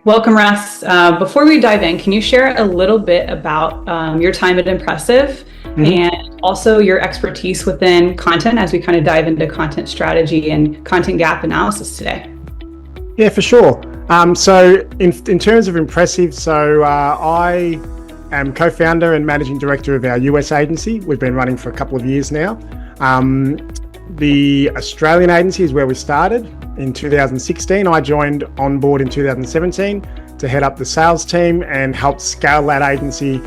Welcome, Russ. Before we dive in, can you share a little bit about your time at Impressive and also your expertise within content as we kind of dive into content strategy and content gap analysis today? Yeah, for sure. So in terms of Impressive, I am co-founder and managing director of our US agency. We've been running for a couple of years now. The Australian agency is where we started in 2016. I joined on board in 2017 to head up the sales team and helped scale that agency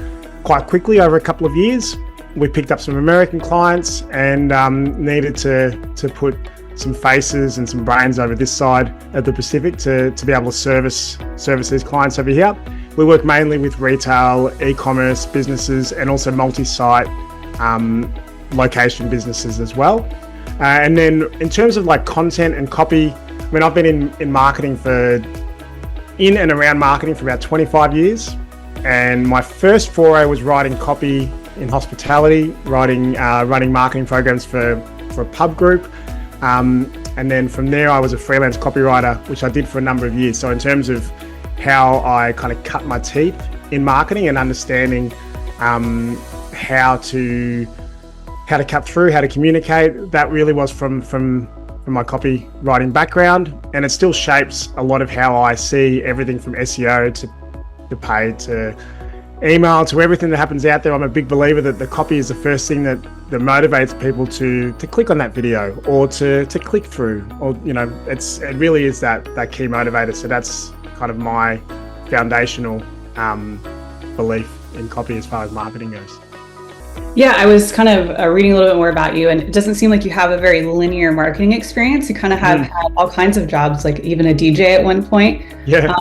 quite quickly over a couple of years. We picked up some American clients and needed to put some faces and some brains over this side of the Pacific to be able to service these clients over here. We work mainly with retail, e-commerce businesses, and also multi-site location businesses as well. And then in terms of like content and copy, I mean, I've been in marketing in and around marketing for about 25 years. And my first foray was writing copy in hospitality, running marketing programs for a pub group. And then from there, I was a freelance copywriter, which I did for a number of years. So in terms of how I kind of cut my teeth in marketing and understanding how to cut through, how to communicate, that really was from my copywriting background. And it still shapes a lot of how I see everything from SEO to paid to email to everything that happens out there. I'm a big believer that the copy is the first thing that motivates people to click on that video or to click through, or it really is that key motivator. So that's kind of my foundational belief in copy as far as marketing goes. Yeah, I was kind of reading a little bit more about you, and it doesn't seem like you have a very linear marketing experience. You kind of have had all kinds of jobs, like even a DJ at one point. Yeah.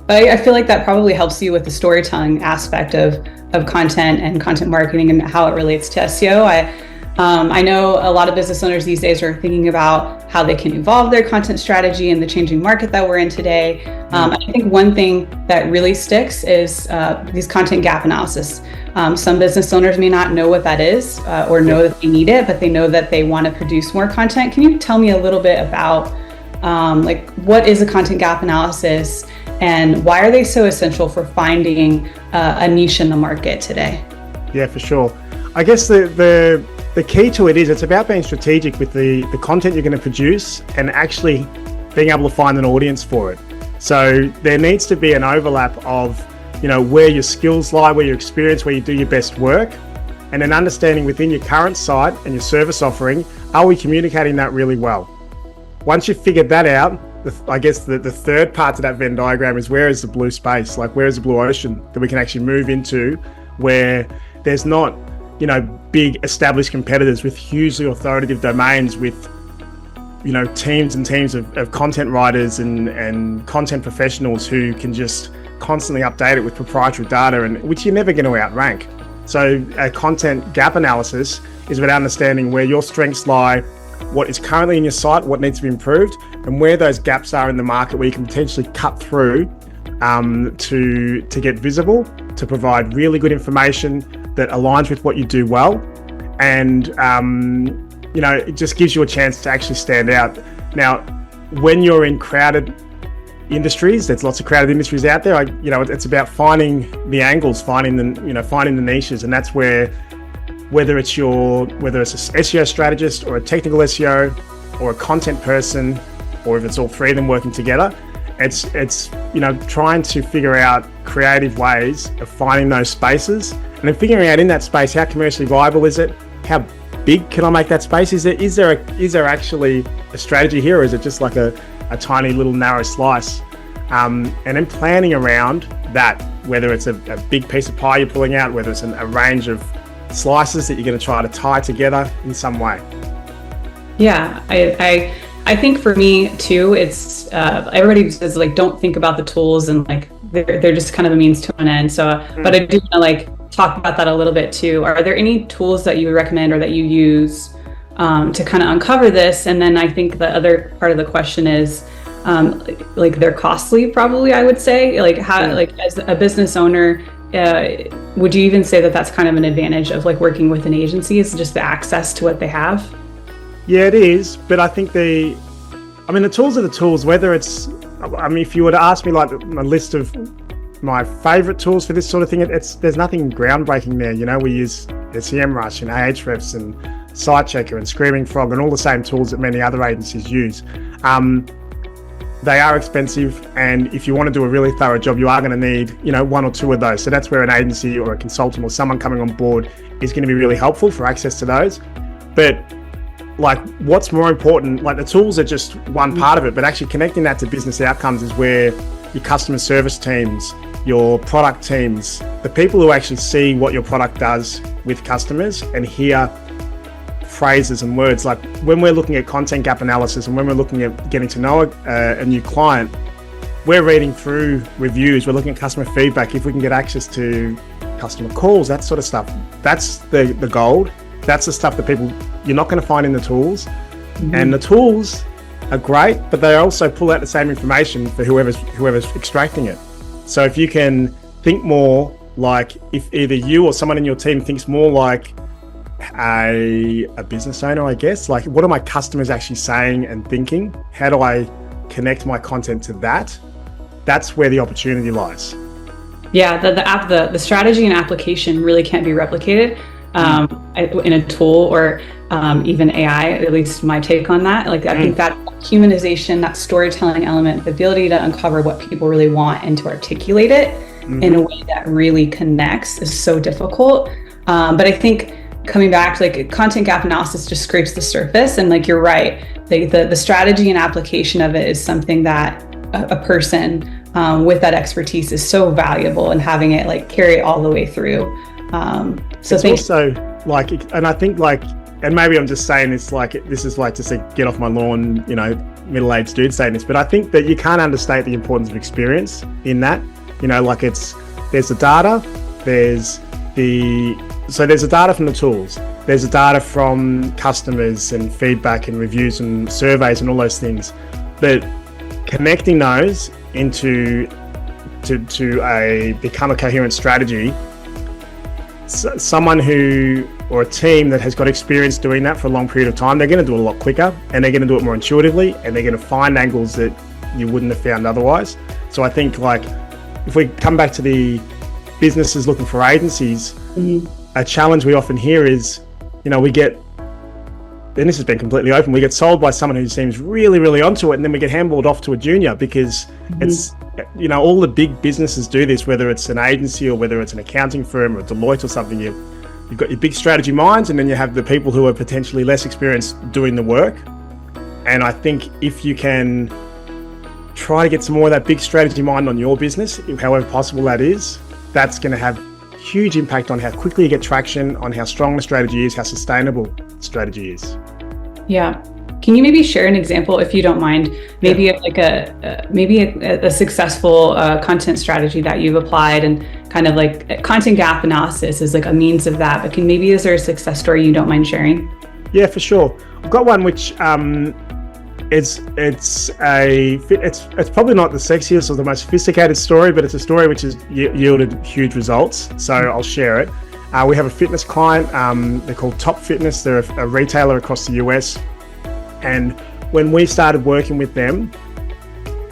But I feel like that probably helps you with the storytelling aspect of content and content marketing and how it relates to SEO. I know a lot of business owners these days are thinking about how they can evolve their content strategy in the changing market that we're in today. I think one thing that really sticks is these content gap analysis. Some business owners may not know what that is or know that they need it, but they know that they want to produce more content. Can you tell me a little bit about what is a content gap analysis and why are they so essential for finding a niche in the market today? Yeah, for sure. I guess the key to it is it's about being strategic with the content you're going to produce and actually being able to find an audience for it. So there needs to be an overlap of, where your skills lie, where your experience, where you do your best work, and an understanding within your current site and your service offering, are we communicating that really well? Once you've figured that out, I guess the third part to that Venn diagram is where is the blue space, like where is the blue ocean that we can actually move into where there's not big established competitors with hugely authoritative domains with teams and teams of content writers and content professionals who can just constantly update it with proprietary data, and which you're never going to outrank. So a content gap analysis is about understanding where your strengths lie, what is currently in your site, what needs to be improved, and where those gaps are in the market where you can potentially cut through to get visible, to provide really good information that aligns with what you do well. And it just gives you a chance to actually stand out. Now, when you're in crowded industries, there's lots of crowded industries out there. It's about finding the angles, finding the niches, and that's where whether it's an SEO strategist or a technical SEO or a content person, or if it's all three of them working together, it's trying to figure out creative ways of finding those spaces and then figuring out in that space how commercially viable is it, how big can I make that space, is there actually a strategy here, or is it just like a tiny little narrow slice, and then planning around that, whether it's a big piece of pie you're pulling out, whether it's a range of slices that you're going to try to tie together in some way. Yeah, I think for me too, it's everybody says don't think about the tools and they're just kind of a means to an end. So, but I do want to talk about that a little bit too. Are there any tools that you would recommend or that you use to kind of uncover this? And then I think the other part of the question is they're costly, probably, I would say. As a business owner, would you even say that that's kind of an advantage of working with an agency, is just the access to what they have? Yeah, it is. But I think the tools are the tools, whether it's I mean, if you were to ask me like a list of my favorite tools for this sort of thing, there's nothing groundbreaking there. You know, we use SEMrush and Ahrefs and SiteChecker and Screaming Frog and all the same tools that many other agencies use. They are expensive, and if you want to do a really thorough job, you are going to need, you know, one or two of those. So that's where an agency or a consultant or someone coming on board is going to be really helpful for access to those. But like, what's more important, like the tools are just one part of it, but actually connecting that to business outcomes is where your customer service teams, your product teams, the people who actually see what your product does with customers and hear phrases and words. Like when we're looking at content gap analysis and when we're looking at getting to know a new client, we're reading through reviews, we're looking at customer feedback. If we can get access to customer calls, that sort of stuff, that's the gold. That's the stuff that you're not going to find in the tools. Mm-hmm. And the tools are great, but they also pull out the same information for whoever's extracting it. So if you can think more like, if either you or someone in your team thinks more like a business owner, I guess, like what are my customers actually saying and thinking? How do I connect my content to that? That's where the opportunity lies. Yeah, the strategy and application really can't be replicated in a tool or even AI, at least my take on that. Like, I think that humanization, that storytelling element, the ability to uncover what people really want and to articulate it in a way that really connects is so difficult. But I think coming back to like content gap analysis just scrapes the surface, and like you're right, the strategy and application of it is something that a person with that expertise is so valuable, and having it like carry it all the way through. So it's also like, and I think like, and maybe I'm just saying this like, this is like just a get off my lawn, you know, middle-aged dude saying this, but I think that you can't understate the importance of experience in that. You know, like there's the data, there's the data from the tools, there's the data from customers and feedback and reviews and surveys and all those things, but connecting those into to become a coherent strategy. Someone who, or a team that has got experience doing that for a long period of time, they're going to do it a lot quicker, and they're going to do it more intuitively, and they're going to find angles that you wouldn't have found otherwise. So I think like, if we come back to the businesses looking for agencies, a challenge we often hear is, you know, we get, and this has been completely open, we get sold by someone who seems really, really onto it, and then we get handballed off to a junior because it's, you know, all the big businesses do this, whether it's an agency or whether it's an accounting firm or Deloitte or something. You've got your big strategy minds, and then you have the people who are potentially less experienced doing the work. And I think if you can try to get some more of that big strategy mind on your business, however possible that is, that's going to have huge impact on how quickly you get traction, on how strong the strategy is, how sustainable strategy is. Yeah. Can you maybe share an example, if you don't mind, maybe of like a successful content strategy that you've applied, and kind of like content gap analysis is like a means of that, but is there a success story you don't mind sharing? Yeah, for sure. I've got one which it's probably not the sexiest or the most sophisticated story, but it's a story which has yielded huge results. So I'll share it. We have a fitness client. They're called Top Fitness. They're a retailer across the US. And when we started working with them,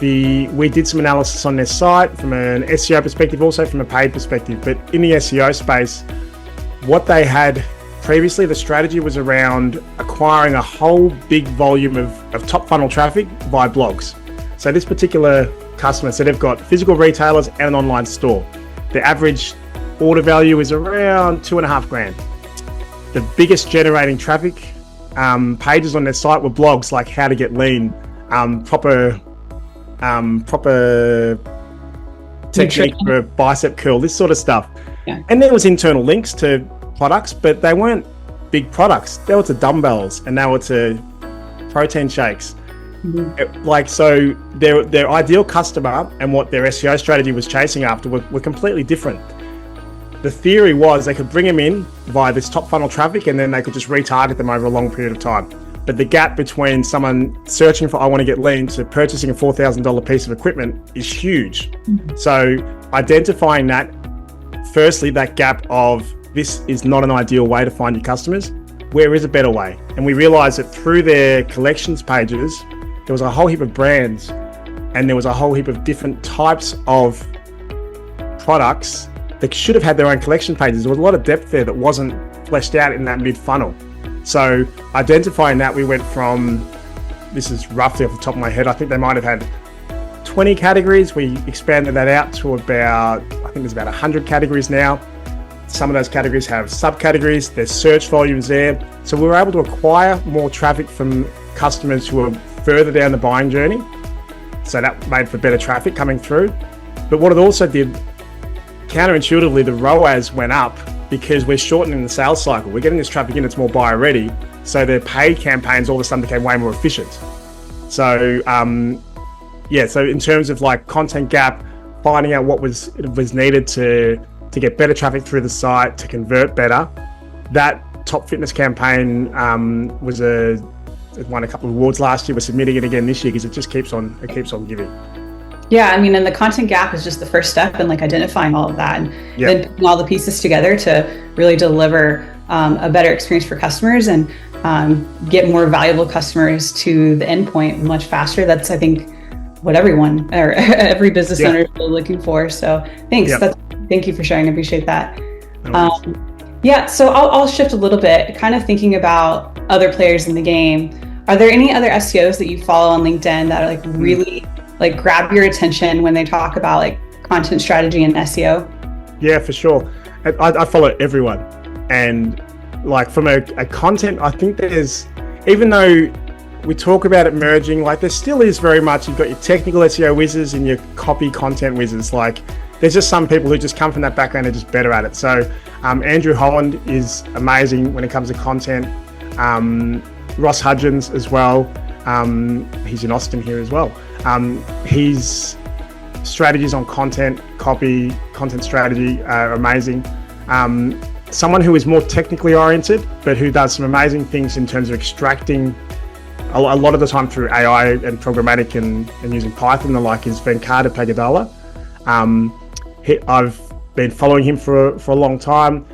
we did some analysis on their site from an SEO perspective, also from a paid perspective. But in the SEO space, what they had previously, the strategy was around acquiring a whole big volume of top funnel traffic via blogs. So this particular customer, so they've got physical retailers and an online store. The average order value is around $2,500. The biggest generating traffic pages on their site were blogs like how to get lean, proper technique for a bicep curl, this sort of stuff. Yeah. And there was internal links to products, but they weren't big products. They were to dumbbells and they were to protein shakes. So their ideal customer and what their SEO strategy was chasing after were completely different. The theory was they could bring them in via this top funnel traffic, and then they could just retarget them over a long period of time. But the gap between someone searching for I want to get lean to purchasing a $4,000 piece of equipment is huge. So identifying that, firstly, that gap of this is not an ideal way to find your customers, where is a better way? And we realized that through their collections pages, there was a whole heap of brands and there was a whole heap of different types of products that should have had their own collection pages. There was a lot of depth there that wasn't fleshed out in that mid-funnel. So identifying that, we went from, this is roughly off the top of my head, I think they might have had 20 categories. We expanded that out to about, I think there's about 100 categories now. Some of those categories have subcategories, there's search volumes there. So we were able to acquire more traffic from customers who are further down the buying journey. So that made for better traffic coming through. But what it also did, counterintuitively, the ROAS went up because we're shortening the sales cycle. We're getting this traffic in, it's more buyer ready. So the paid campaigns all of a sudden became way more efficient. So so in terms of like content gap, finding out what was needed to get better traffic through the site, to convert better, that top fitness campaign it won a couple of awards last year. We're submitting it again this year because it just keeps on giving. Yeah, I mean, and the content gap is just the first step in like identifying all of that and then putting all the pieces together to really deliver a better experience for customers and get more valuable customers to the endpoint much faster. That's, I think, what everyone or every business owner is really looking for. So thanks. Thank you for sharing. I appreciate that. So I'll shift a little bit, kind of thinking about other players in the game. Are there any other SEOs that you follow on LinkedIn that are like really like grab your attention when they talk about like content strategy and SEO? Yeah, for sure. I follow everyone. And like from a content, I think there's, even though we talk about it merging, like there still is very much, you've got your technical SEO whizzes and your copy content whizzes. Like there's just some people who just come from that background and are just better at it. So Andrew Holland is amazing when it comes to content. Ross Hudgens as well. He's in Austin here as well. His strategies on content, copy, content strategy are amazing. Someone who is more technically oriented, but who does some amazing things in terms of extracting a lot of the time through AI and programmatic and using Python and the like, is Venkata Pagadala. I've been following him for a long time.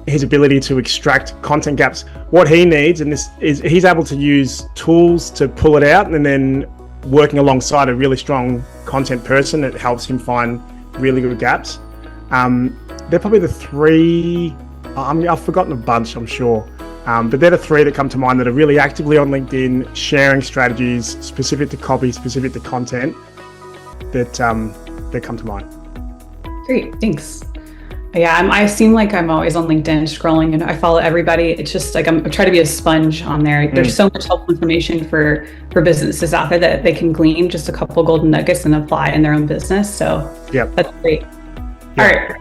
His ability to extract content gaps, what he needs, and this is he's able to use tools to pull it out, and then working alongside a really strong content person that helps him find really good gaps. They're probably the three. I've forgotten a bunch, I'm sure, but they're the three that come to mind that are really actively on LinkedIn, sharing strategies specific to copy, specific to content that come to mind. Great, thanks. Yeah, I seem like I'm always on LinkedIn scrolling and I follow everybody. It's just like I try to be a sponge on there. There's so much helpful information for businesses out there that they can glean just a couple golden nuggets and apply in their own business. So that's great. All right,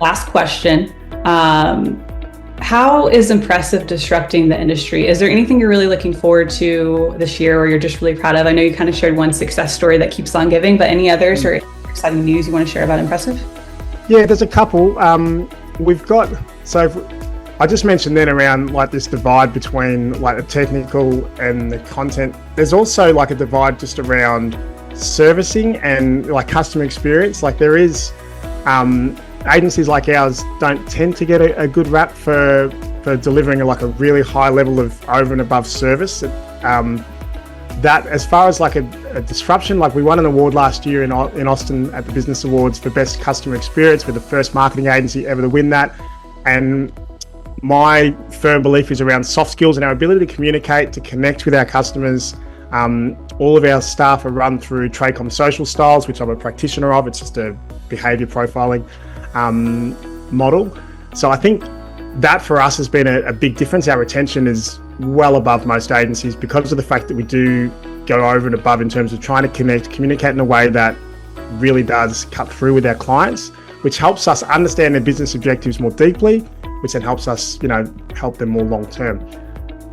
last question. How is Impressive disrupting the industry? Is there anything you're really looking forward to this year or you're just really proud of? I know you kind of shared one success story that keeps on giving, but any others or exciting news you want to share about Impressive? Yeah, there's a couple. We've got, so I just mentioned then around like this divide between like the technical and the content. There's also like a divide just around servicing and like customer experience. Like there is, agencies like ours don't tend to get a good rap for delivering like a really high level of over and above service. That as far as like a disruption, like we won an award last year in Austin at the Business Awards for Best Customer Experience. We're the first marketing agency ever to win that. And my firm belief is around soft skills and our ability to communicate, to connect with our customers. All of our staff are run through Traycom social styles, which I'm a practitioner of. It's just a behavior profiling model. So I think that for us has been a big difference. Our retention is well above most agencies because of the fact that we do go over and above in terms of trying to communicate in a way that really does cut through with our clients, which helps us understand their business objectives more deeply, which then helps us, help them more long term.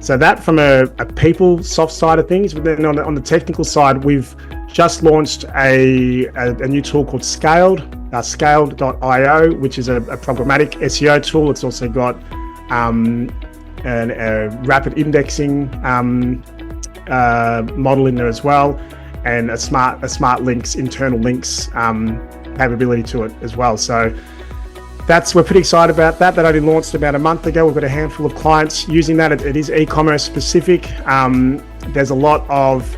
So that from a people soft side of things. But then on the technical side, we've just launched a new tool called Scaled, Scaled.io, which is a programmatic SEO tool. It's also got a rapid indexing model in there as well, and a smart links, internal links capability to it as well. So we're pretty excited about that. That only launched about a month ago. We've got a handful of clients using that. It is e-commerce specific. There's a lot of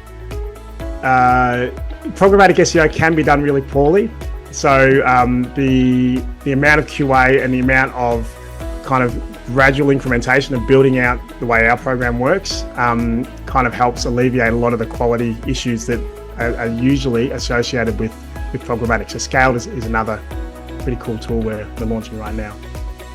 programmatic SEO can be done really poorly. So the amount of QA and the amount of kind of gradual incrementation of building out the way our program works kind of helps alleviate a lot of the quality issues that are usually associated with programmatic. So Scaled is another pretty cool tool we're launching right now.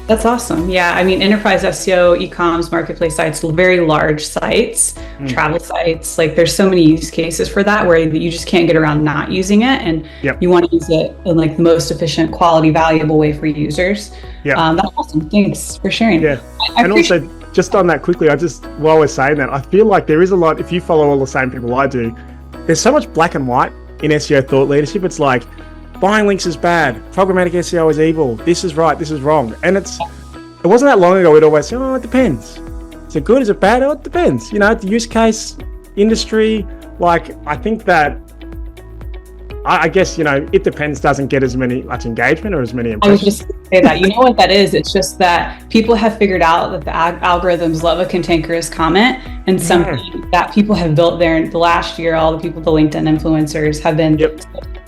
That's awesome. Yeah, I mean, enterprise SEO, e-coms, marketplace sites, very large sites, travel sites, like there's so many use cases for that where you just can't get around not using it, and you want to use it in like the most efficient, quality, valuable way for users. That's awesome. Thanks for sharing. Yeah, and also just on that quickly, while we're saying that, I feel like there is a lot, if you follow all the same people I do, there's so much black and white in SEO thought leadership. It's like, buying links is bad, programmatic SEO is evil, this is right, this is wrong. And it wasn't that long ago we'd always say, oh, it depends. Is it good, is it bad? Oh, it depends. You know, the use case, industry, like I think that, I guess, you know, it depends doesn't get as much engagement or as many impressions. I was just going to say that. You know what that is? It's just that people have figured out that the algorithms love a cantankerous comment, and something that people have built there in the last year. All the people, the LinkedIn influencers have been,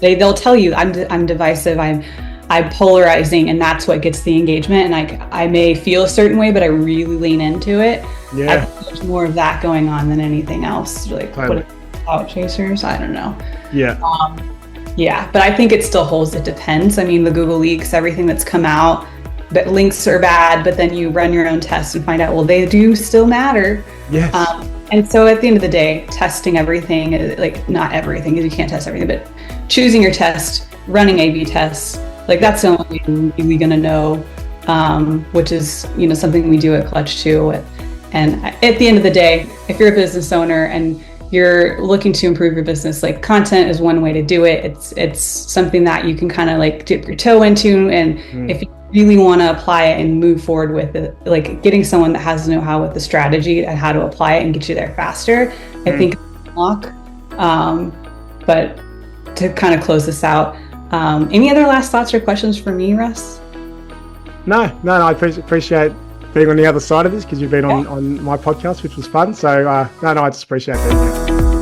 they'll tell you, I'm divisive, I'm polarizing, and that's what gets the engagement. And I may feel a certain way, but I really lean into it. I think there's more of that going on than anything else. Like clout chasers, I don't know. But I think it still holds. It depends. I mean, the Google leaks, everything that's come out, but links are bad, but then you run your own tests and find out, well, they do still matter. And so at the end of the day, testing everything, like not everything, because you can't test everything, but choosing your test, running A/B tests, like that's the only way we're going to know, which is, you know, something we do at Clutch.co. And at the end of the day, if you're a business owner and you're looking to improve your business, like content is one way to do it. It's something that you can kind of like dip your toe into. And if you really want to apply it and move forward with it, like getting someone that has know-how with the strategy and how to apply it and get you there faster, I think it's a unlock. But to kind of close this out, any other last thoughts or questions for me, Russ? No, I appreciate being on the other side of this, because you've been on my podcast, which was fun. So no, I just appreciate being here.